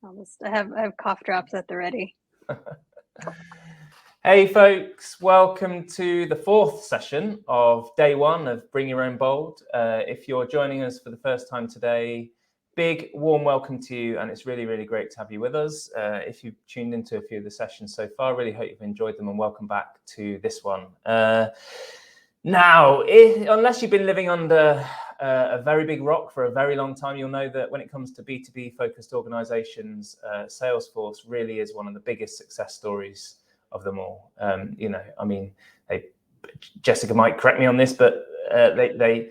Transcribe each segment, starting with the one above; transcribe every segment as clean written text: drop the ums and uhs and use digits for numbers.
I have cough drops at the ready. Hey folks, welcome to the fourth session of day one of Bring Your Own Bold. If you're joining us for the first time today, big warm welcome to you, and it's really, really great to have you with us. If you've tuned into a few of the sessions so far, really hope you've enjoyed them, and welcome back to this one. Now, unless you've been living under a very big rock for a very long time, you'll know that when it comes to B2B focused organizations, Salesforce really is one of the biggest success stories of them all. Jessica might correct me on this, but they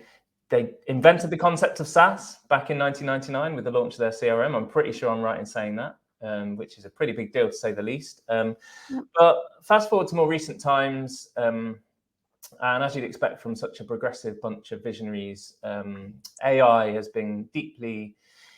invented the concept of SaaS back in 1999 with the launch of their CRM. I'm pretty sure I'm right in saying that, which is a pretty big deal to say the least. But fast forward to more recent times, and as you'd expect from such a progressive bunch of visionaries, AI has been deeply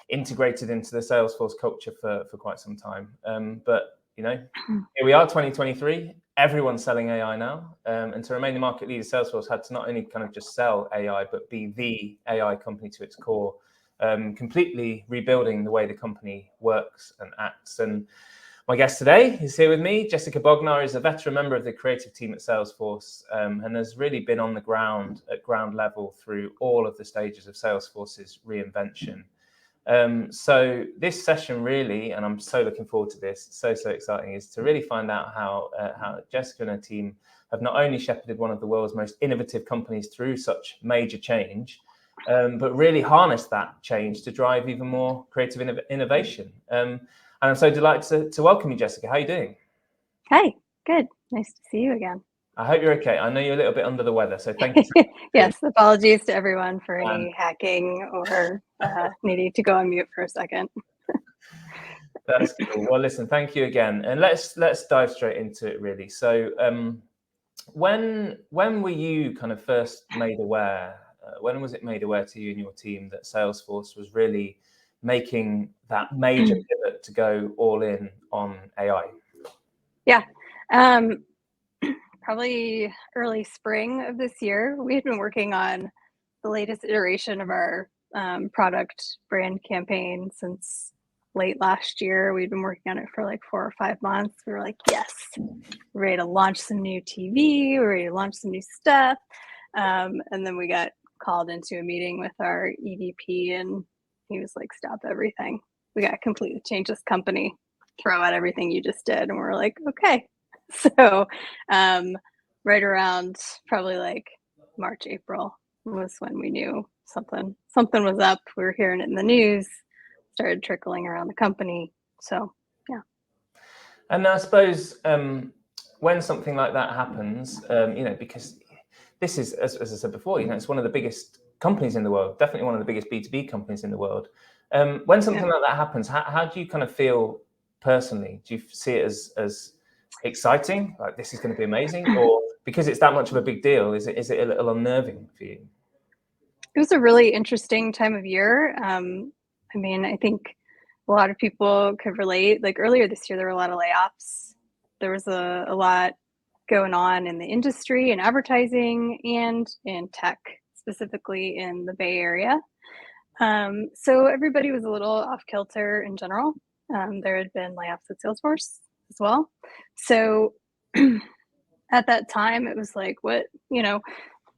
integrated into the Salesforce culture for quite some time. But you know, here we are, 2023. Everyone's selling AI now, and to remain the market leader, Salesforce had to not only kind of just sell AI, but be the AI company to its core, completely rebuilding the way the company works and acts. And my guest today is here with me. Jessica Bognar is a veteran member of the creative team at Salesforce, and has really been on the ground at ground level through all of the stages of Salesforce's reinvention. So this session really, and I'm so looking forward to this, so exciting, is to really find out how Jessica and her team have not only shepherded one of the world's most innovative companies through such major change, but really harnessed that change to drive even more creative innovation. And I'm so delighted to welcome you, Jessica. How are you doing? Hi, good. Nice to see you again. I hope you're okay. I know you're a little bit under the weather, so thank you. Yes, apologies to everyone for any hacking or needing to go on mute for a second. That's cool. Well, listen, thank you again, and let's dive straight into it, really. So, when were you kind of first made aware? When was it made aware to you and your team that Salesforce was really making that major pivot to go all in on AI? Yeah. Probably early spring of this year. We had been working on the latest iteration of our product brand campaign since late last year. We'd been working on it for like 4 or 5 months. We were like, yes, we're ready to launch some new TV, we're ready to launch some new stuff. And then we got called into a meeting with our EVP, and he was like, stop everything. We got to completely change this company, throw out everything you just did. And we're like, okay. So right around probably like March, April was when we knew something was up. We were hearing it in the news, started trickling around the company. So, yeah. And I suppose when something like that happens, because this is, as I said before, it's one of the biggest companies in the world, definitely one of the biggest B2B companies in the world. When something like that happens, how do you kind of feel personally? Do you see it as exciting, like this is going to be amazing, or because it's that much of a big deal, is it a little unnerving for you? It was a really interesting time of year. I think a lot of people could relate. Like earlier this year, there were a lot of layoffs. There was a lot going on in the industry and advertising and in tech, specifically in the Bay Area. So everybody was a little off kilter in general. There had been layoffs at Salesforce as well. So at that time, it was like, what,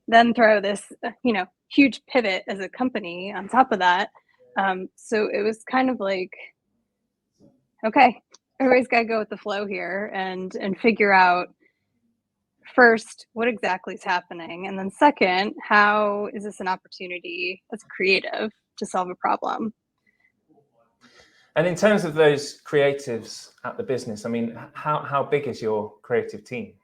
then throw this, huge pivot as a company on top of that. So it was kind of like, okay, everybody's got to go with the flow here and figure out first what exactly is happening, and then second, how is this an opportunity as creative to solve a problem? And in terms of those creatives at the business, I mean, how big is your creative team?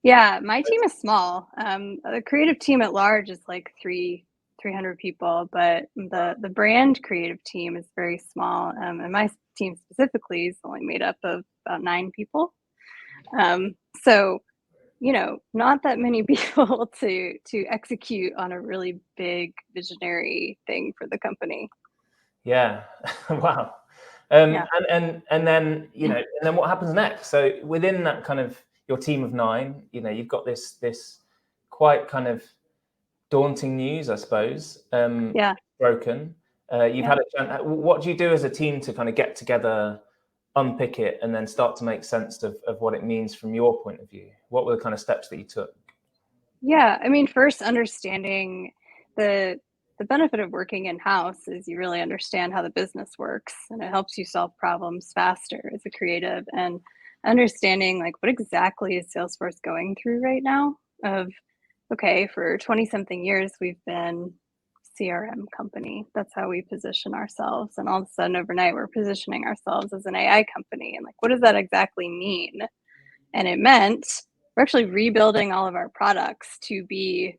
Yeah, my team is small. The creative team at large is like 300 people, but the brand creative team is very small. And my team specifically is only made up of about 9 people. So, not that many people to execute on a really big visionary thing for the company. Yeah. Wow. And then and then what happens next? So within that kind of your team of 9, you've got this quite kind of daunting news, I suppose. Broken. You've had a chance. What do you do as a team to kind of get together, unpick it, and then start to make sense of what it means from your point of view? What were the kind of steps that you took? Yeah, I mean, first understanding the benefit of working in-house is you really understand how the business works, and it helps you solve problems faster as a creative, and understanding like what exactly is Salesforce going through right now of, okay, for 20 something years we've been CRM company. That's how we position ourselves, and all of a sudden overnight we're positioning ourselves as an AI company, and like what does that exactly mean? And it meant we're actually rebuilding all of our products to be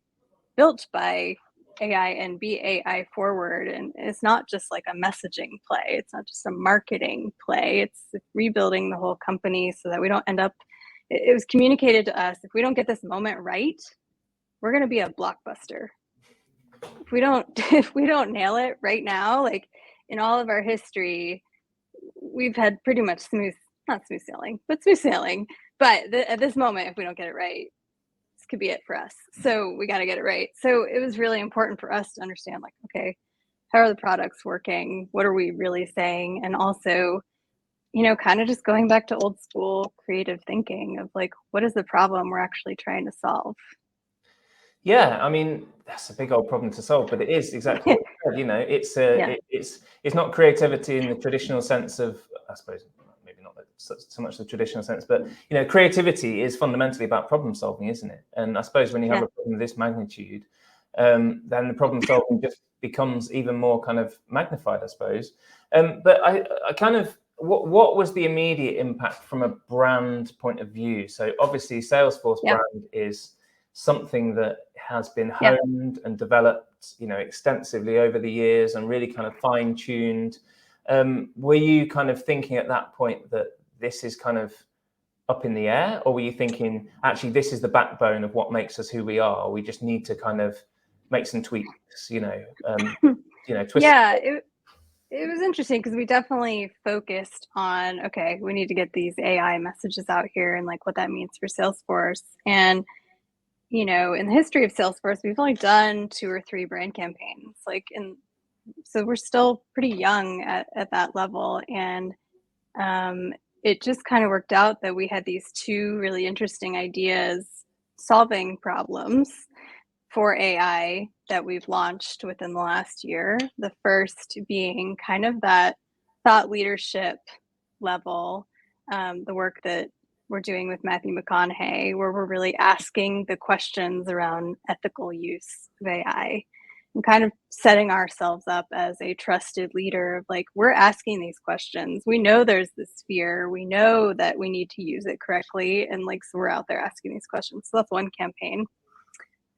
built by AI and be AI forward. And it's not just like a messaging play, it's not just a marketing play, it's rebuilding the whole company so that we don't end up. It was communicated to us, if we don't get this moment right, we're going to be a blockbuster. If we don't nail it right now, like in all of our history, we've had pretty much not smooth sailing, but smooth sailing. But at this moment, if we don't get it right, this could be it for us. So we got to get it right. So it was really important for us to understand, like, okay, how are the products working? What are we really saying? And also, kind of just going back to old school creative thinking of like, what is the problem we're actually trying to solve? Yeah, I mean, that's a big old problem to solve, but it is exactly what you said. Yeah. It's not creativity in the traditional sense of, I suppose, maybe not so much the traditional sense, but creativity is fundamentally about problem solving, isn't it? And I suppose when you have a problem of this magnitude, then the problem solving just becomes even more kind of magnified, I suppose. But I kind of, what was the immediate impact from a brand point of view? So obviously, Salesforce brand is something that has been honed and developed, extensively over the years and really kind of fine-tuned. Were you kind of thinking at that point that this is kind of up in the air, or were you thinking actually this is the backbone of what makes us who we are? We just need to kind of make some tweaks, twist. Yeah, it was interesting because we definitely focused on, okay, we need to get these AI messages out here and like what that means for Salesforce. And in the history of Salesforce, we've only done 2 or 3 brand campaigns. So we're still pretty young at that level. And it just kind of worked out that we had these 2 really interesting ideas solving problems for AI that we've launched within the last year. The first being kind of that thought leadership level, the work that we're doing with Matthew McConaughey, where we're really asking the questions around ethical use of AI and kind of setting ourselves up as a trusted leader of like, we're asking these questions. We know there's this fear. We know that we need to use it correctly. And like, so we're out there asking these questions. So that's one campaign.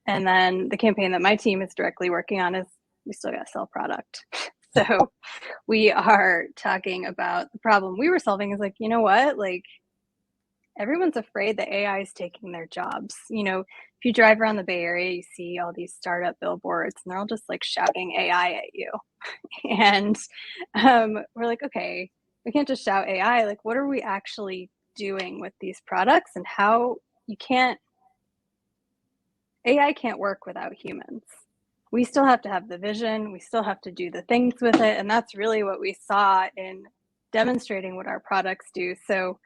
And then the campaign that my team is directly working on is we still got to sell product. So we are talking about the problem we were solving is like, you know what? Like, everyone's afraid that AI is taking their jobs. If you drive around the Bay Area, you see all these startup billboards and they're all just like shouting AI at you. And we're like, okay, we can't just shout AI. Like, what are we actually doing with these products, and how AI can't work without humans. We still have to have the vision. We still have to do the things with it. And that's really what we saw in demonstrating what our products do. So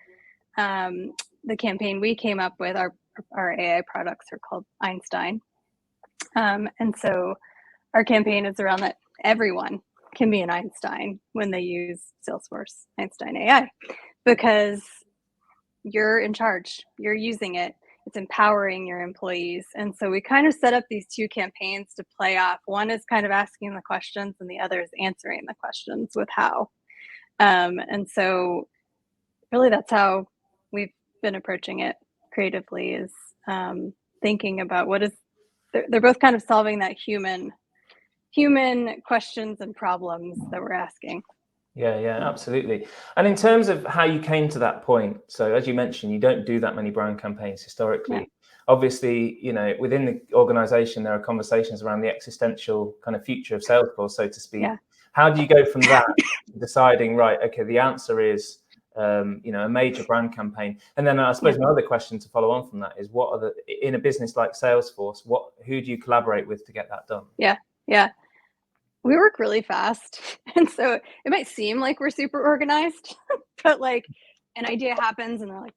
the campaign we came up with, our AI products are called Einstein. And so our campaign is around that everyone can be an Einstein when they use Salesforce Einstein AI, because you're in charge, you're using it, it's empowering your employees. And so we kind of set up these 2 campaigns to play off. One is kind of asking the questions and the other is answering the questions with how. And so really that's how we've been approaching it creatively, is thinking about they're both kind of solving that human questions and problems that we're asking. Yeah, absolutely. And in terms of how you came to that point, so as you mentioned, you don't do that many brand campaigns historically. Yeah. Obviously, within the organization, there are conversations around the existential kind of future of Salesforce, so to speak. Yeah. How do you go from that to deciding, right, okay, the answer is, a major brand campaign? And then I suppose my other question to follow on from that is, in a business like Salesforce, who do you collaborate with to get that done? Yeah. we work really fast. And so it might seem like we're super organized, but like an idea happens and they're like,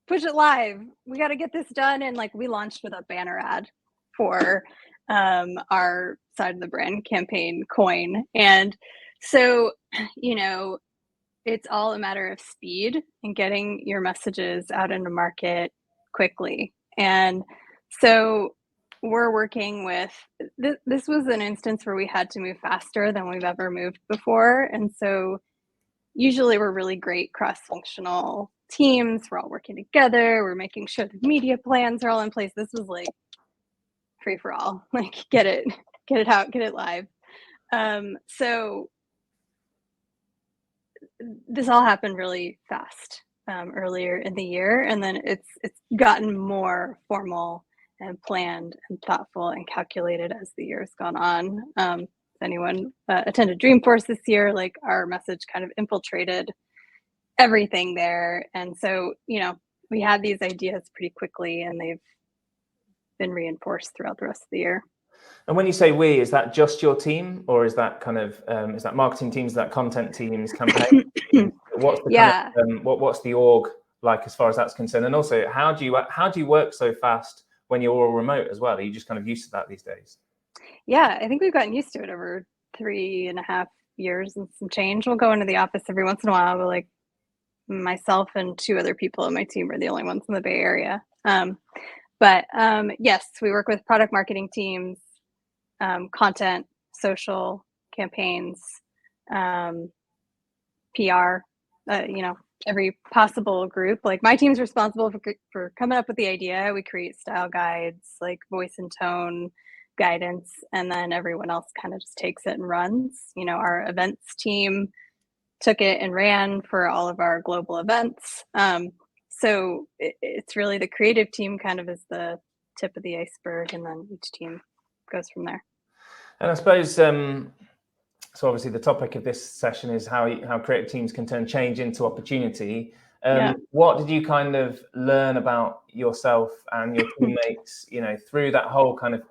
push it live. We got to get this done. And like we launched with a banner ad for our side of the brand campaign coin. And so, you know, it's all a matter of speed and getting your messages out into market quickly. And so we're working with this was an instance where we had to move faster than we've ever moved before. And so usually we're really great cross-functional teams. We're all working together. We're making sure the media plans are all in place. This was like free for all, like get it out, get it live. So this all happened really fast earlier in the year, and then it's gotten more formal and planned and thoughtful and calculated as the year's gone on. If anyone attended Dreamforce this year, like our message kind of infiltrated everything there, and so you know we had these ideas pretty quickly, and they've been reinforced throughout the rest of the year. And when you say we, is that just your team, or is that kind of is that marketing teams, is that content teams, campaign teams? What's the Yeah. kind of, what's the org like as far as that's concerned? And also, how do you work so fast when you're all remote as well? Are you just kind of used to that these days? Yeah, I think we've gotten used to it over 3.5 years and some change. We'll go into the office every once in a while, but like myself and 2 other people on my team are the only ones in the Bay Area. But yes, we work with product marketing teams, content, social campaigns, PR, you know, every possible group. Like my team's responsible for coming up with the idea. We create style guides, like voice and tone guidance, and then everyone else kind of just takes it and runs. You know, our events team took it and ran for all of our global events. So it's really the creative team kind of is the tip of the iceberg, and then each team goes from there. And I suppose, so obviously the topic of this session is how creative teams can turn change into opportunity. Yeah. What did you kind of learn about yourself and your teammates, you know, through that whole kind of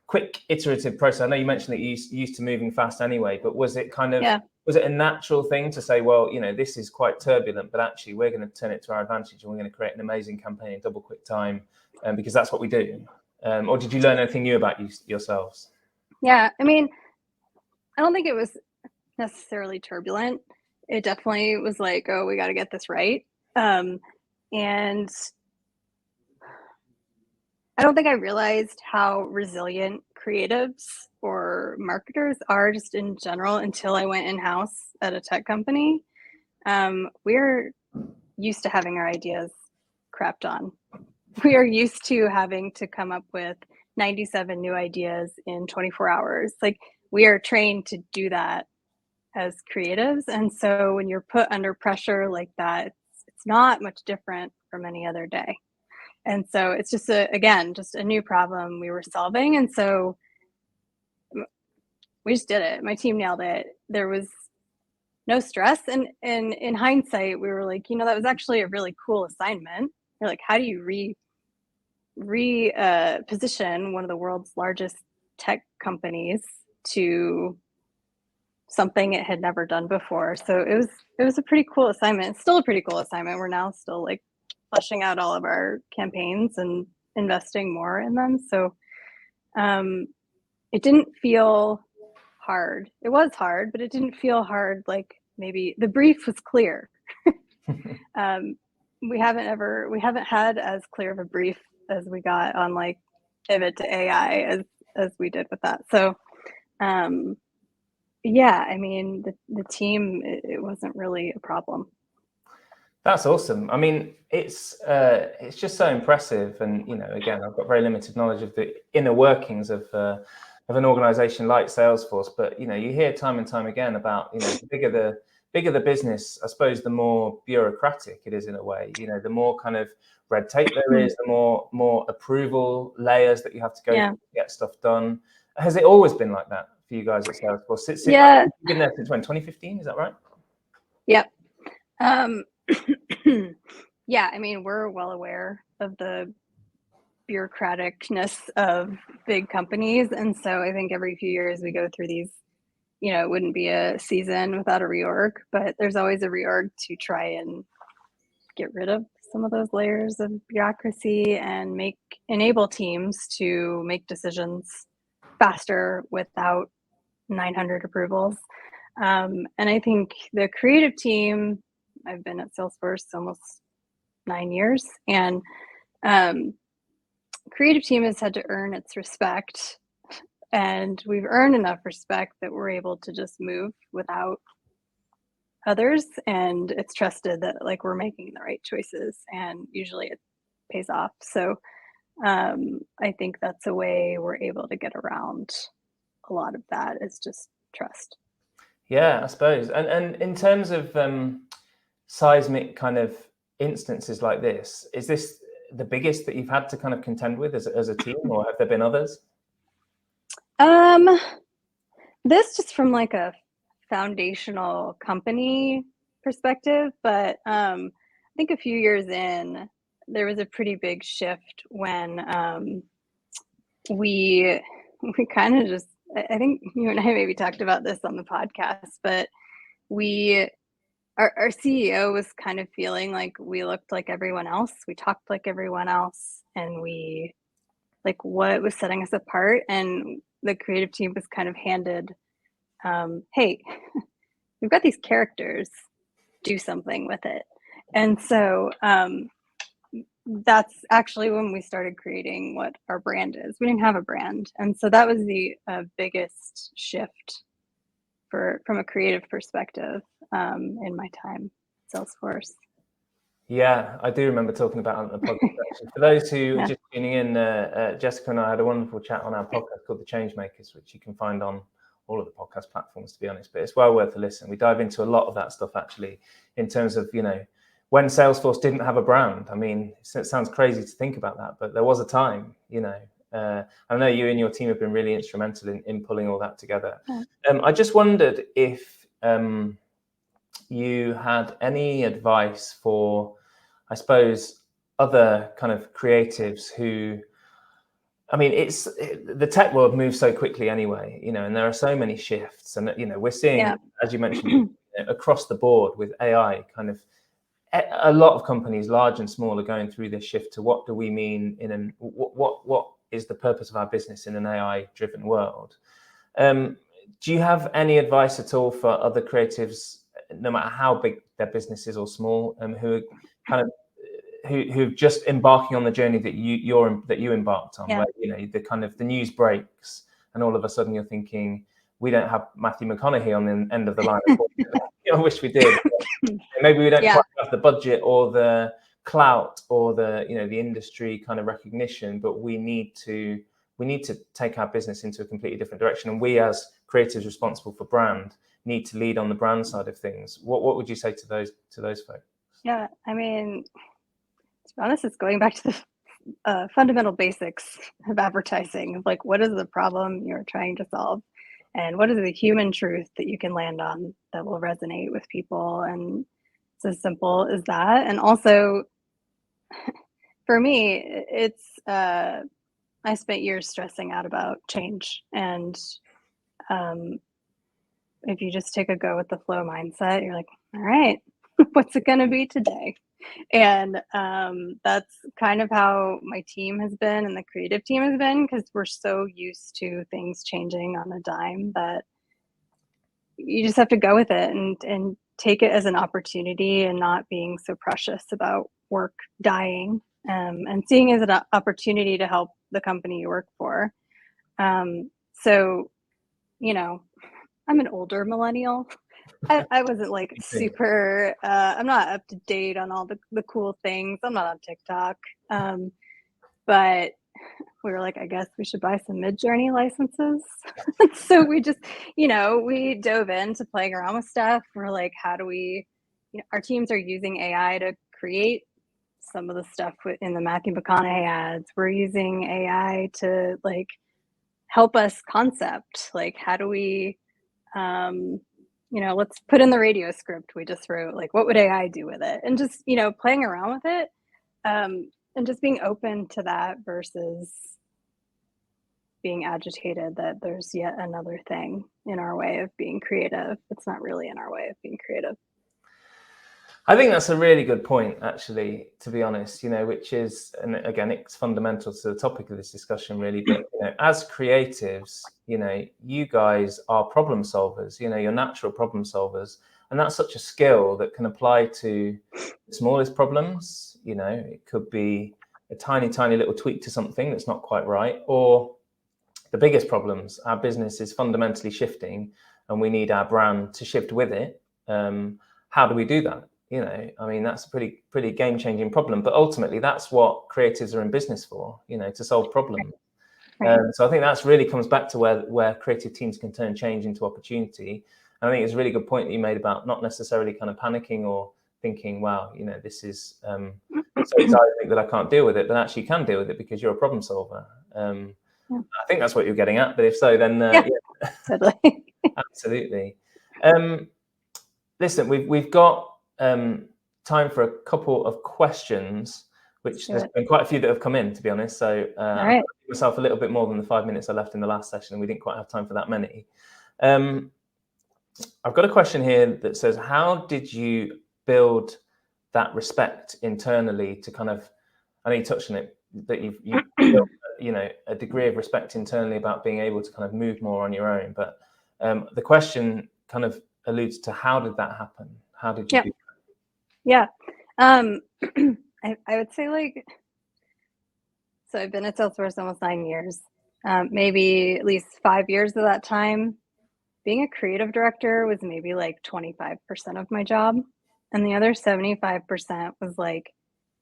quick iterative process? I know you mentioned that you're used to moving fast anyway, but was it kind of, was it a natural thing to say, well, you know, this is quite turbulent, but actually we're going to turn it to our advantage and we're going to create an amazing campaign in double quick time, because that's what we do? Or did you learn anything new about yourselves? Yeah, I mean, I don't think it was necessarily turbulent. It definitely was like, oh, we got to get this right. And I don't think I realized how resilient creatives or marketers are just in general until I went in-house at a tech company. We're used to having our ideas crapped on. We are used to having to come up with 97 new ideas in 24 hours. Like we are trained to do that as creatives. And so when you're put under pressure like that, it's not much different from any other day. And so it's just just a new problem we were solving. And so we just did it. My team nailed it. There was no stress. And in hindsight, we were like, you know, that was actually a really cool assignment. We're like, how do you position one of the world's largest tech companies to something it had never done before? So it was a pretty cool assignment. It's still a pretty cool assignment. We're now still like fleshing out all of our campaigns and investing more in them. So it didn't feel hard. It was hard, but it didn't feel hard. Like maybe the brief was clear. We haven't had as clear of a brief as we got on like pivot to AI as we did with that. So yeah, I mean the team, it wasn't really a problem. That's awesome. I mean, it's just so impressive. And, you know, again, I've got very limited knowledge of the inner workings of an organization like Salesforce, but, you know, you hear time and time again about, you know, the bigger the business, I suppose, the more bureaucratic it is in a way. You know, the more kind of red tape there is, the more approval layers that you have to go through to get stuff done. Has it always been like that for you guys at Salesforce? You've been there since when, 2015, is that right? Yep. Yeah, I mean, we're well aware of the bureaucraticness of big companies. And so I think every few years we go through these it wouldn't be a season without a reorg, but there's always a reorg to try and get rid of some of those layers of bureaucracy and enable teams to make decisions faster without 900 approvals. And I think the creative team, I've been at Salesforce almost 9 years, and creative team has had to earn its respect, and we've earned enough respect that we're able to just move without others, and it's trusted that like we're making the right choices, and usually it pays off. So I think that's a way we're able to get around a lot of that, is just trust. Yeah, I suppose. And in terms of seismic kind of instances like this, is this the biggest that you've had to kind of contend with as a team, or have there been others? This just from like a foundational company perspective, but I think a few years in, there was a pretty big shift when we kind of just, I think you and I maybe talked about this on the podcast, but our CEO was kind of feeling like we looked like everyone else, we talked like everyone else, and we like what was setting us apart. And the creative team was kind of handed, hey, we've got these characters, do something with it. And so that's actually when we started creating what our brand is. We didn't have a brand. And so that was the biggest shift from a creative perspective in my time at Salesforce. Yeah, I do remember talking about it on the podcast. For those who are just tuning in, Jessica and I had a wonderful chat on our podcast called The Changemakers, which you can find on all of the podcast platforms, to be honest, but it's well worth a listen. We dive into a lot of that stuff, actually, in terms of, when Salesforce didn't have a brand. I mean, it sounds crazy to think about that, but there was a time, I know you and your team have been really instrumental in pulling all that together. Yeah. I just wondered if you had any advice for, I suppose, other kind of creatives who, I mean, the tech world moves so quickly anyway, and there are so many shifts, and we're seeing, as you mentioned, across the board with AI, kind of a lot of companies, large and small, are going through this shift to what do we mean what is the purpose of our business in an AI-driven world. Do you have any advice at all for other creatives, no matter how big their business is or small, who are kind of who've just embarking on the journey that you embarked on, where the news breaks and all of a sudden you're thinking, we don't have Matthew McConaughey on the end of the line. I wish we did. Maybe we don't quite have the budget or the clout or the industry kind of recognition, but we need to take our business into a completely different direction. And we, as creatives responsible for brand, need to lead on the brand side of things. What would you say to those folks? Yeah, I mean, to be honest, it's going back to the fundamental basics of advertising, of like, what is the problem you're trying to solve, and what is the human truth that you can land on that will resonate with people. And it's as simple as that. And also, for me, it's I spent years stressing out about change, and if you just take a go with the flow mindset, you're like, all right, what's it going to be today? And that's kind of how my team has been and the creative team has been, because we're so used to things changing on a dime that you just have to go with it and take it as an opportunity, and not being so precious about work dying, and seeing it as an opportunity to help the company you work for. So, I'm an older millennial. I wasn't like super, I'm not up to date on all the cool things. I'm not on TikTok. But we were like, I guess we should buy some Midjourney licenses. So we just, we dove into playing around with stuff. We're like, how do we, our teams are using AI to create some of the stuff in the Matthew McConaughey ads. We're using AI to like help us concept, like, how do we, let's put in the radio script we just wrote, like, what would AI do with it? And just, playing around with it, and just being open to that versus being agitated that there's yet another thing in our way of being creative. It's not really in our way of being creative. I think that's a really good point, actually, to be honest, which is, and again, it's fundamental to the topic of this discussion, really. But as creatives, you guys are problem solvers, you're natural problem solvers. And that's such a skill that can apply to the smallest problems. It could be a tiny, tiny little tweak to something that's not quite right, or the biggest problems. Our business is fundamentally shifting and we need our brand to shift with it. How do we do that? That's a pretty game-changing problem. But ultimately, that's what creatives are in business for, to solve problems. Right. So I think that's really comes back to where creative teams can turn change into opportunity. And I think it's a really good point that you made about not necessarily kind of panicking or thinking, wow, this is so exciting that I can't deal with it, but actually you can deal with it because you're a problem solver. I think that's what you're getting at, but if so, then totally. Absolutely. Listen, we've got time for a couple of questions, which there's been quite a few that have come in, to be honest. So I gave myself a little bit more than the 5 minutes I left in the last session, and we didn't quite have time for that many. I've got a question here that says, how did you build that respect internally to kind of, I know you touched on it, that you've built, a degree of respect internally about being able to kind of move more on your own. But the question kind of alludes to, how did that happen? How did you do that? Yeah. I would say so I've been at Salesforce almost 9 years, maybe at least 5 years of that time. Being a creative director was maybe 25% of my job. And the other 75% was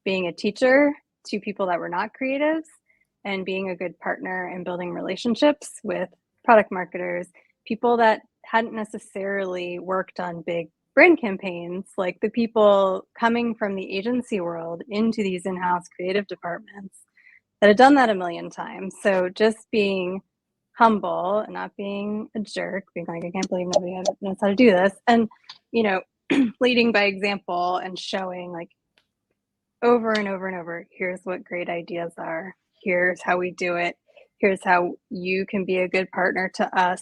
being a teacher to people that were not creatives and being a good partner and building relationships with product marketers, people that hadn't necessarily worked on big brand campaigns, like the people coming from the agency world into these in-house creative departments that had done that a million times. So just being humble and not being a jerk, being I can't believe nobody knows how to do this. And, leading by example and showing over and over and over, here's what great ideas are. Here's how we do it. Here's how you can be a good partner to us.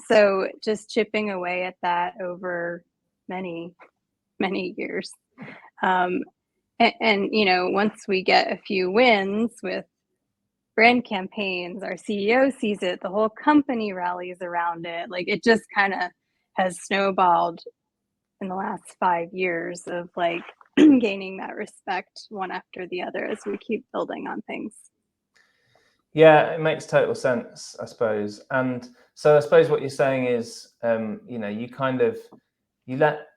So just chipping away at that over many, many years. And once we get a few wins with brand campaigns, our CEO sees it, the whole company rallies around it. It just kind of has snowballed in the last 5 years of gaining that respect one after the other as we keep building on things. Yeah, it makes total sense, I suppose. And so I suppose what you're saying is, you let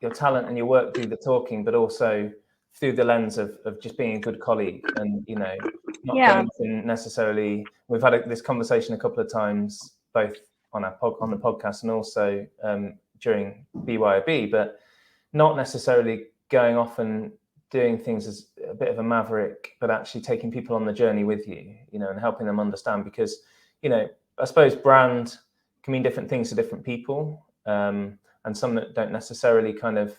your talent and your work do the talking, but also through the lens of just being a good colleague and, not going necessarily. We've had this conversation a couple of times, both on the podcast and also during BYOB, but not necessarily going off and doing things as a bit of a maverick, but actually taking people on the journey with you, and helping them understand, because, I suppose brand can mean different things to different people, and some that don't necessarily kind of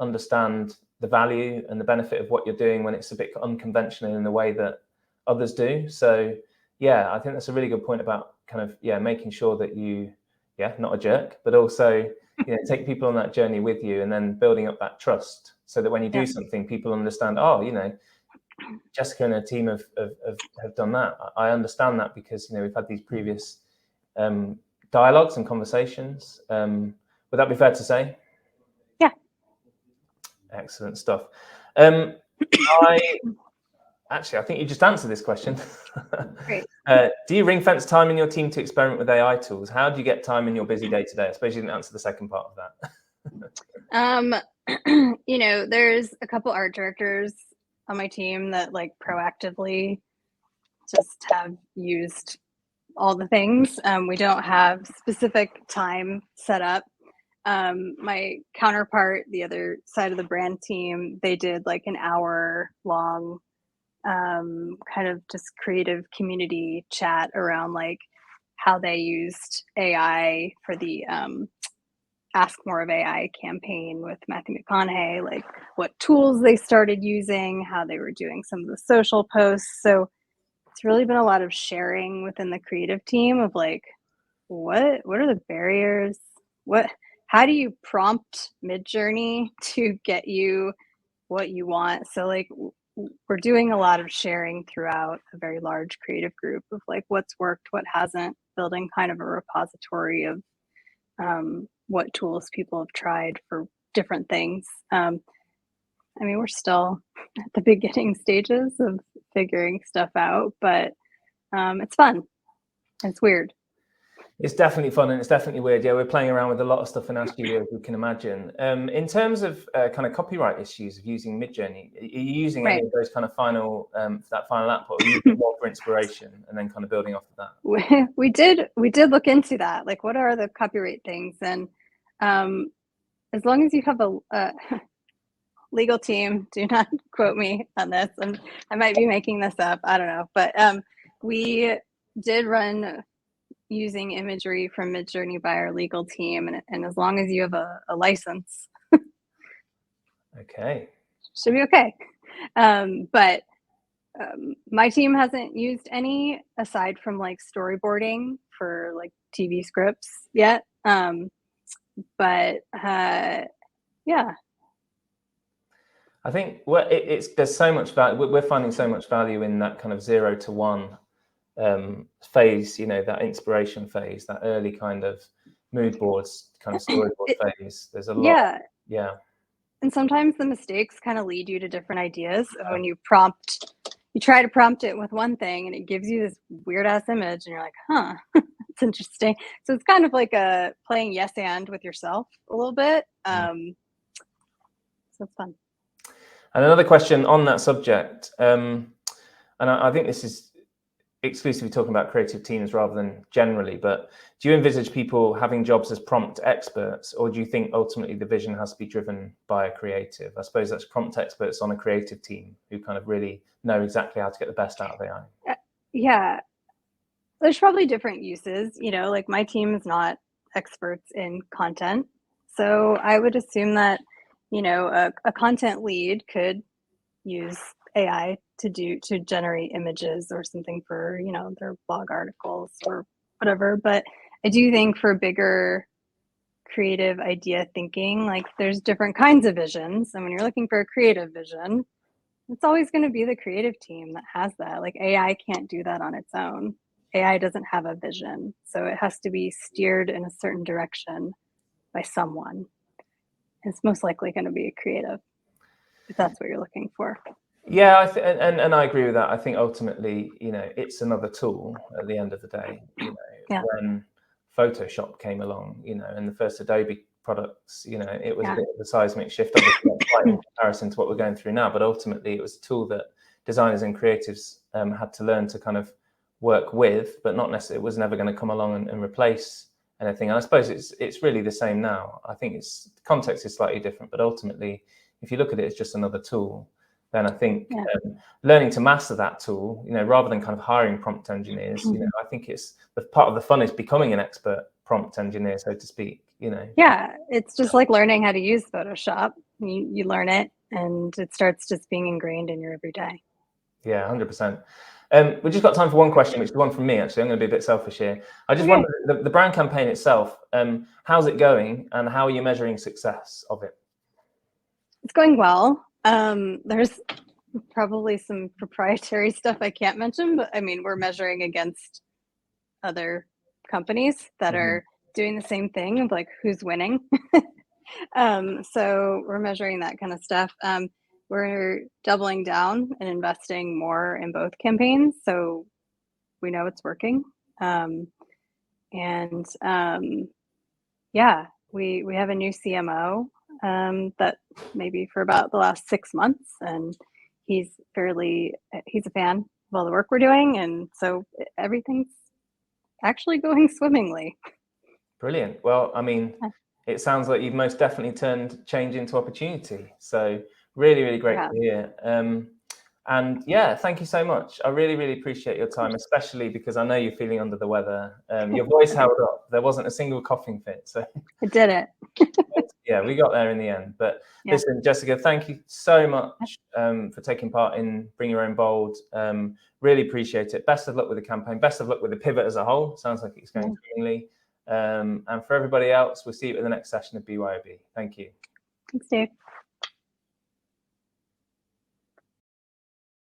understand the value and the benefit of what you're doing when it's a bit unconventional in the way that others do. So yeah, I think that's a really good point about kind of, making sure that you, not a jerk, but also, take people on that journey with you, and then building up that trust so that when you do something, people understand, Jessica and her team have done that. I understand that because, we've had these previous dialogues and conversations. Would that be fair to say? Yeah. Excellent stuff. I think you just answered this question. Great. Do you ring fence time in your team to experiment with AI tools? How do you get time in your busy day to day? I suppose you didn't answer the second part of that. There's a couple art directors on my team that proactively just have used all the things. We don't have specific time set up. My counterpart, the other side of the brand team, they did an hour long kind of just creative community chat around how they used AI for the Ask More of AI campaign with Matthew McConaughey, what tools they started using, how they were doing some of the social posts. So it's really been a lot of sharing within the creative team of like, what are the barriers? How do you prompt Midjourney to get you what you want? So like we're doing a lot of sharing throughout a very large creative group of like what's worked, what hasn't, building kind of a repository of what tools people have tried for different things. I mean, we're still at the beginning stages of figuring stuff out, but it's fun. It's weird. It's definitely fun and it's definitely weird. Yeah, we're playing around with a lot of stuff in our studio, as you can imagine. In terms of kind of copyright issues of using Midjourney, are you using any of those kind of final that final app, or are you using more for inspiration and then kind of building off of that? We did look into that. Like, what are the copyright things? And as long as you have a legal team, do not quote me on this. I might be making this up. I don't know, but we did run using imagery from Midjourney by our legal team, and as long as you have a license, okay, should be okay. But my team hasn't used any aside from like storyboarding for like TV scripts yet. But yeah. I think there's so much value. We're finding so much value in that kind of 0 to 1 phase, you know, that inspiration phase, that early kind of mood boards, kind of storyboard phase. There's a lot. Yeah. And sometimes the mistakes kind of lead you to different ideas. When you try to prompt it with one thing and it gives you this weird ass image and you're like, huh, it's interesting. So it's kind of like playing yes and with yourself a little bit. So it's fun. And another question on that subject, and I think this is exclusively talking about creative teams rather than generally, but do you envisage people having jobs as prompt experts, or do you think ultimately the vision has to be driven by a creative? I suppose that's prompt experts on a creative team who kind of really know exactly how to get the best out of AI. Yeah, there's probably different uses, you know, like my team is not experts in content. So I would assume that, you know, a content lead could use AI to generate images or something for, you know, their blog articles or whatever. But I do think for bigger creative idea thinking, like there's different kinds of visions. And when you're looking for a creative vision, it's always going to be the creative team that has that. Like AI can't do that on its own. AI doesn't have a vision. So it has to be steered in a certain direction by someone. It's most likely going to be a creative if that's what you're looking for. Yeah, and I agree with that. I think ultimately, you know, it's another tool at the end of the day. You know, when Photoshop came along, you know, and the first Adobe products, you know, it was a bit of a seismic shift, obviously, in comparison to what we're going through now. But ultimately, it was a tool that designers and creatives had to learn to kind of work with, but not necessarily. It was never going to come along and replace anything. And I suppose it's really the same now. I think the context is slightly different, but ultimately, if you look at it as just another tool, then I think learning to master that tool, you know, rather than kind of hiring prompt engineers, you know, I think it's the part of the fun is becoming an expert prompt engineer, so to speak, you know. Yeah, it's just like learning how to use Photoshop. You learn it and it starts just being ingrained in your everyday. Yeah, 100%. We just got time for one question, which is one from me, actually. I'm going to be a bit selfish here. I just wonder, the brand campaign itself, how's it going and how are you measuring success of it? It's going well. There's probably some proprietary stuff I can't mention, but I mean, we're measuring against other companies that are doing the same thing of like who's winning. So we're measuring that kind of stuff. We're doubling down and investing more in both campaigns, so we know it's working. Yeah, we have a new CMO that maybe for about the last 6 months, and he's a fan of all the work we're doing, and so everything's actually going swimmingly. Brilliant. Well, I mean, it sounds like you've most definitely turned change into opportunity. So really, really great to hear. And yeah, thank you so much. I really, really appreciate your time, especially because I know you're feeling under the weather. Your voice held up. There wasn't a single coughing fit. So I did it. yeah, we got there in the end. But listen, Jessica, thank you so much for taking part in Bring Your Own Bold. Really appreciate it. Best of luck with the campaign. Best of luck with the pivot as a whole. Sounds like it's going swimmingly. And for everybody else, we'll see you at the next session of BYOB. Thank you. Thanks, Dave.